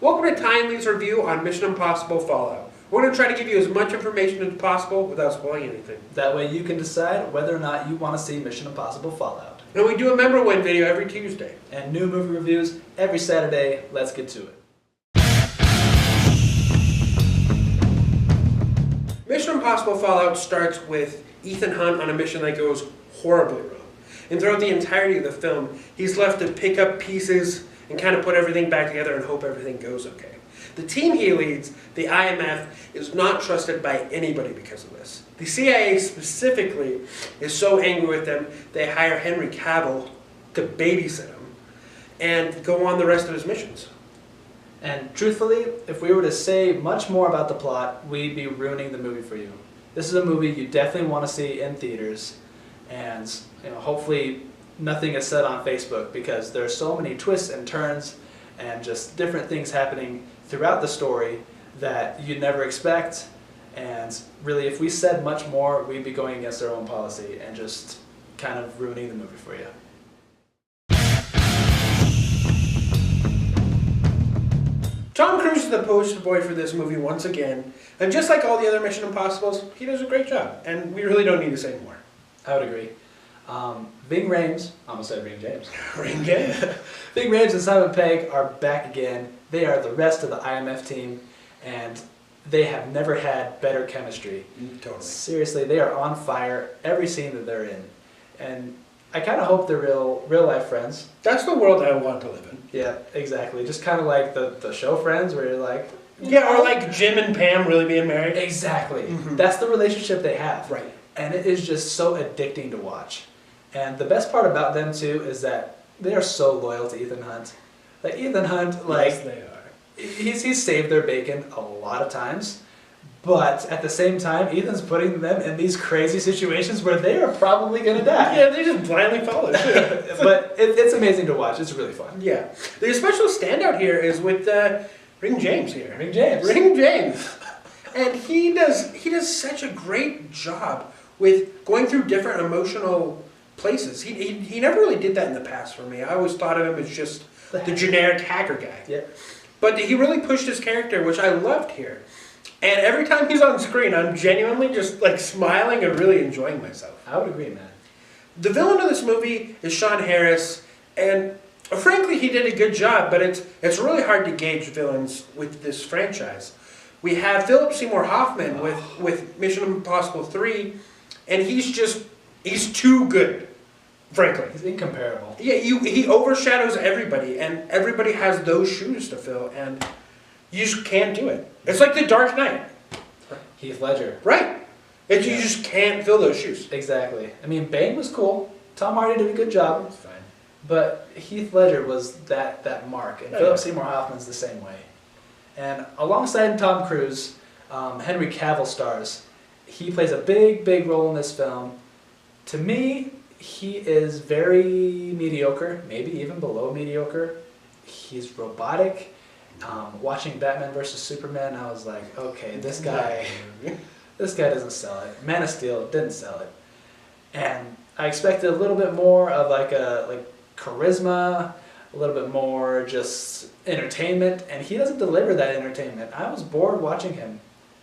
Welcome to Timely's review on Mission Impossible Fallout. We're going to try to give you as much information as possible without spoiling anything. That way you can decide whether or not you want to see Mission Impossible Fallout. And we do a member win video every Tuesday. And new movie reviews every Saturday. Let's get to it. Mission Impossible Fallout starts with Ethan Hunt on a mission that goes horribly wrong. And throughout the entirety of the film, he's left to pick up pieces and kind of put everything back together and hope everything goes okay. The team he leads, the IMF, is not trusted by anybody because of this. The CIA specifically is so angry with them, they hire Henry Cavill to babysit him and go on the rest of his missions. And truthfully, if we were to say much more about the plot, we'd be ruining the movie for you. This is a movie you definitely want to see in theaters, and hopefully nothing is said on Facebook because there are so many twists and turns and just different things happening throughout the story that you'd never expect. And really, if we said much more, we'd be going against our own policy and just kind of ruining the movie for you. Tom Cruise is the poster boy for this movie once again, and just like all the other Mission Impossibles, he does a great job, and we really don't need to say more. I would agree. Ving Rhames, I almost said Ring James. Ring James. Ving Rhames and Simon Pegg are back again. They are the rest of the IMF team, and they have never had better chemistry. Totally. Seriously, they are on fire every scene that they're in. And I kind of hope they're real life friends. That's the world I want to live in. Yeah, exactly. Just kind of like the show Friends, where you're like... Yeah, or like Jim and Pam really being married. Exactly. Mm-hmm. That's the relationship they have. Right. And it is just so addicting to watch. And the best part about them, too, is that they are so loyal to Ethan Hunt. Like, Ethan Hunt, like... Yes, they are. He's saved their bacon a lot of times. But at the same time, Ethan's putting them in these crazy situations where they are probably going to die. Yeah, they just blindly follow. But it's amazing to watch. It's really fun. Yeah. The special standout here is with Ring James here. Ring James. Ring James. And he does such a great job with going through different emotional places. He never really did that in the past for me. I always thought of him as just the generic hacker guy. Yeah. But he really pushed his character, which I loved here. And every time he's on screen, I'm genuinely just like smiling and really enjoying myself. I would agree, man. The villain of this movie is Sean Harris, and frankly, he did a good job, but it's really hard to gauge villains with this franchise. We have Philip Seymour Hoffman with Mission Impossible 3, and he's too good, frankly. He's incomparable. Yeah, he overshadows everybody, and everybody has those shoes to fill, and you just can't do it. It's like the Dark Knight. Heath Ledger. Right. You just can't fill those shoes. Exactly. I mean, Bane was cool. Tom Hardy did a good job. It's fine. But Heath Ledger was that mark, and Philip Seymour Hoffman's the same way. And alongside Tom Cruise, Henry Cavill stars. He plays a big role in this film. To me, he is very mediocre, maybe even below mediocre. He's robotic. Watching Batman vs. Superman, I was like, okay, this guy doesn't sell it. Man of Steel didn't sell it. And I expected a little bit more of like charisma, a little bit more just entertainment, and he doesn't deliver that entertainment. I was bored watching him,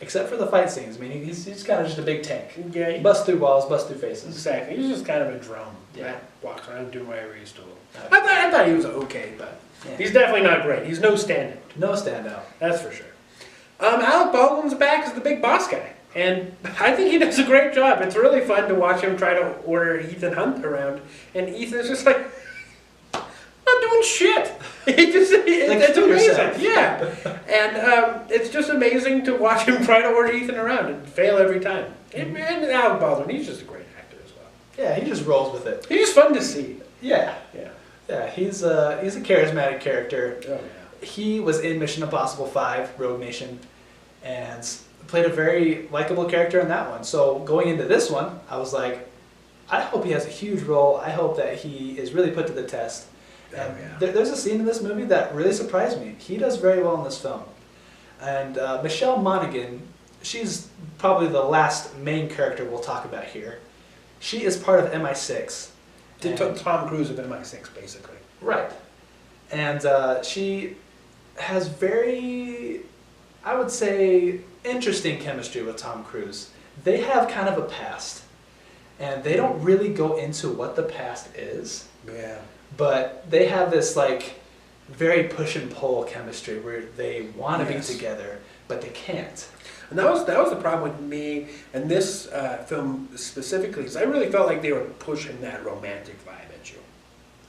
except for the fight scenes. I mean, he's kind of just a big tank. Yeah, he busts through walls, busts through faces. Exactly. He's just kind of a drone. Yeah. Walks around doing whatever he's doing. I thought he was okay, but yeah. He's definitely not great. He's no standout. No standout. That's for sure. Alec Baldwin's back as the big boss guy, and I think he does a great job. It's really fun to watch him try to order Ethan Hunt around, and Ethan's just like, I'm not doing shit. It's amazing. Yeah. And it's just amazing to watch him try to order Ethan around and fail every time. And Alec Baldwin, he's just a great actor as well. Yeah, he just rolls with it. He's just fun to see. Yeah. Yeah. Yeah, he's a charismatic character. Oh, yeah. He was in Mission Impossible 5, Rogue Nation, and played a very likable character in that one. So going into this one, I was like, I hope he has a huge role. I hope that he is really put to the test. And there's a scene in this movie that really surprised me. He does very well in this film. And Michelle Monaghan, she's probably the last main character we'll talk about here. She is part of MI6. Tom Cruise of MI6, basically. Right. And she has very, I would say, interesting chemistry with Tom Cruise. They have kind of a past, and they don't really go into what the past is. Yeah. But they have this like very push and pull chemistry where they want to be together, but they can't. And that was the problem with me and this film specifically, because I really felt like they were pushing that romantic vibe at you.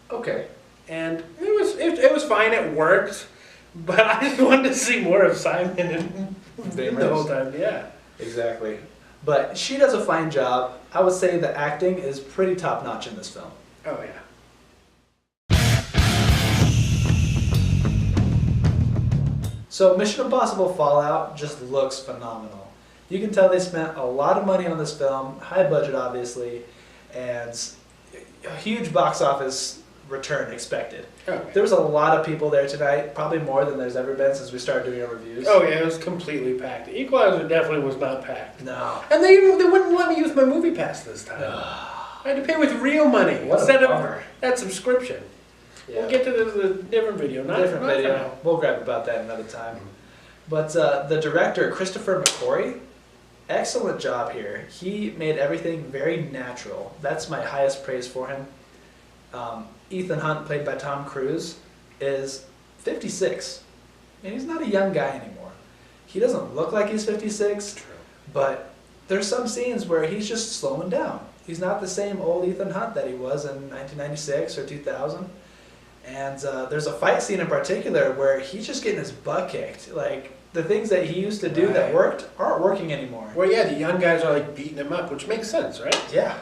Okay. And it was fine. It worked, but I just wanted to see more of Simon and Ving the whole time. Yeah. Exactly. But she does a fine job. I would say the acting is pretty top notch in this film. Oh yeah. So Mission Impossible Fallout just looks phenomenal. You can tell they spent a lot of money on this film, high budget obviously, and a huge box office return expected. Okay. There was a lot of people there tonight, probably more than there's ever been since we started doing our reviews. Oh yeah, it was completely packed. Equalizer definitely was not packed. No. And they wouldn't let me use my movie pass this time. I had to pay with real money instead of that subscription. Yeah. We'll get to the different video. Not video. We'll grab about that another time. But the director, Christopher McQuarrie, excellent job here. He made everything very natural. That's my highest praise for him. Ethan Hunt, played by Tom Cruise, is 56. And he's not a young guy anymore. He doesn't look like he's 56, but there's some scenes where he's just slowing down. He's not the same old Ethan Hunt that he was in 1996 or 2000. And there's a fight scene in particular where he's just getting his butt kicked. Like, the things that he used to do that worked aren't working anymore. Well, yeah, the young guys are like beating him up, which makes sense, right? Yeah,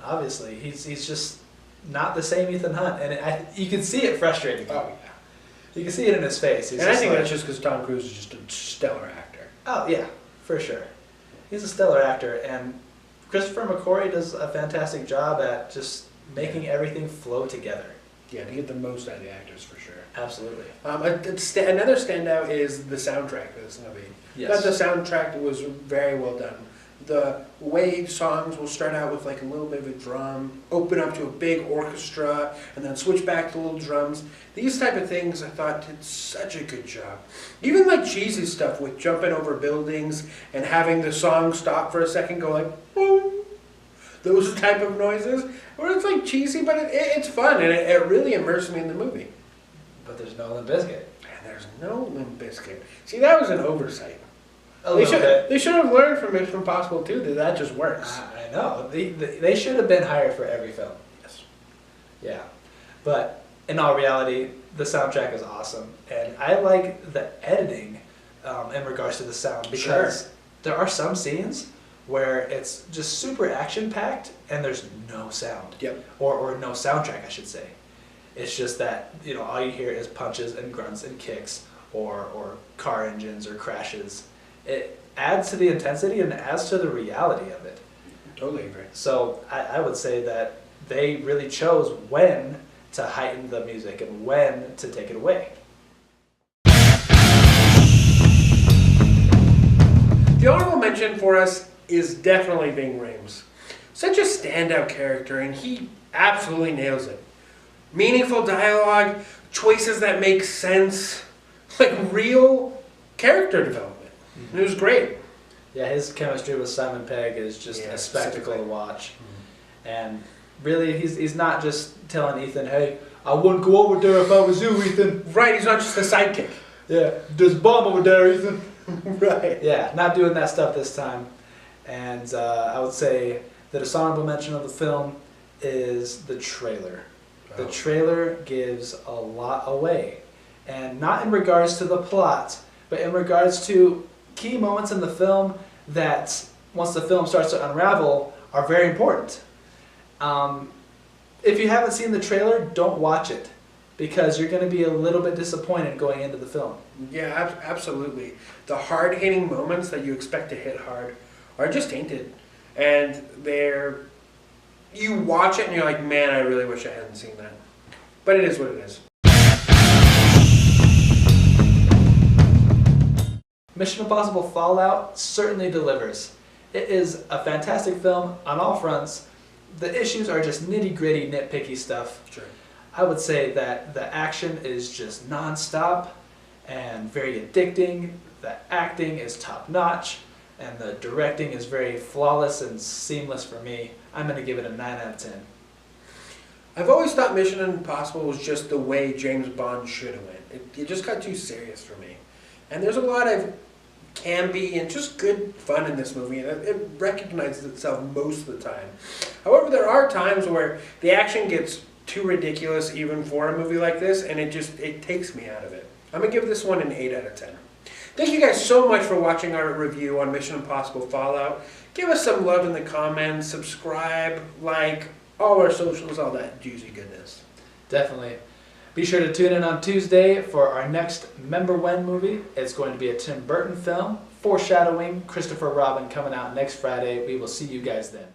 obviously. He's just not the same Ethan Hunt. And you can see it frustrating. Oh, yeah. You can see it in his face. And I think that's just because Tom Cruise is just a stellar actor. Oh, yeah, for sure. He's a stellar actor. And Christopher McQuarrie does a fantastic job at just making everything flow together. Yeah, to get the most out of the actors, for sure. Absolutely. Another standout is the soundtrack of this movie. Yes. The soundtrack was very well done. The way songs will start out with like a little bit of a drum, open up to a big orchestra, and then switch back to little drums. These type of things I thought did such a good job. Even like cheesy stuff with jumping over buildings and having the song stop for a second, go like, boom. Those type of noises, where it's like cheesy, but it's fun, and it really immersed me in the movie. But there's no Limp Bizkit. And there's no Limp Bizkit. See, that was an oversight. They should have learned from Mission Impossible 2 that just works. I know. They should have been hired for every film. Yes. Yeah. But in all reality, the soundtrack is awesome. And I like the editing in regards to the sound, because there are some scenes where it's just super action-packed and there's no sound. Yep. Or no soundtrack, I should say. It's just that, all you hear is punches and grunts and kicks or car engines or crashes. It adds to the intensity and adds to the reality of it. Totally agree. So I would say that they really chose when to heighten the music and when to take it away. The honorable mention for us is definitely Ving Rhames. Such a standout character, and he absolutely nails it. Meaningful dialogue, choices that make sense, like real character development. Mm-hmm. It was great. Yeah, his chemistry with Simon Pegg is just a spectacle to watch. Mm-hmm. And really, he's not just telling Ethan, hey, I wouldn't go over there if I was you, Ethan. Right, he's not just a sidekick. Yeah, there's a bomb over there, Ethan. Right. Yeah, not doing that stuff this time. And I would say that a honorable mention of the film is the trailer. The trailer gives a lot away. And not in regards to the plot, but in regards to key moments in the film that, once the film starts to unravel, are very important. If you haven't seen the trailer, don't watch it, because you're going to be a little bit disappointed going into the film. Yeah, absolutely. The hard-hitting moments that you expect to hit hard are just tainted. And you watch it and you're like, man, I really wish I hadn't seen that. But it is what it is. Mission Impossible Fallout certainly delivers. It is a fantastic film on all fronts. The issues are just nitty-gritty, nitpicky stuff. Sure. I would say that the action is just non-stop, and very addicting. The acting is top notch, and the directing is very flawless and seamless for me. I'm going to give it a 9 out of 10. I've always thought Mission Impossible was just the way James Bond should have went. It just got too serious for me. And there's a lot of campy and just good fun in this movie, and it recognizes itself most of the time. However, there are times where the action gets too ridiculous even for a movie like this, and it takes me out of it. I'm going to give this one an 8 out of 10. Thank you guys so much for watching our review on Mission Impossible Fallout. Give us some love in the comments, subscribe, like, all our socials, all that juicy goodness. Definitely. Be sure to tune in on Tuesday for our next Member When movie. It's going to be a Tim Burton film, foreshadowing Christopher Robin coming out next Friday. We will see you guys then.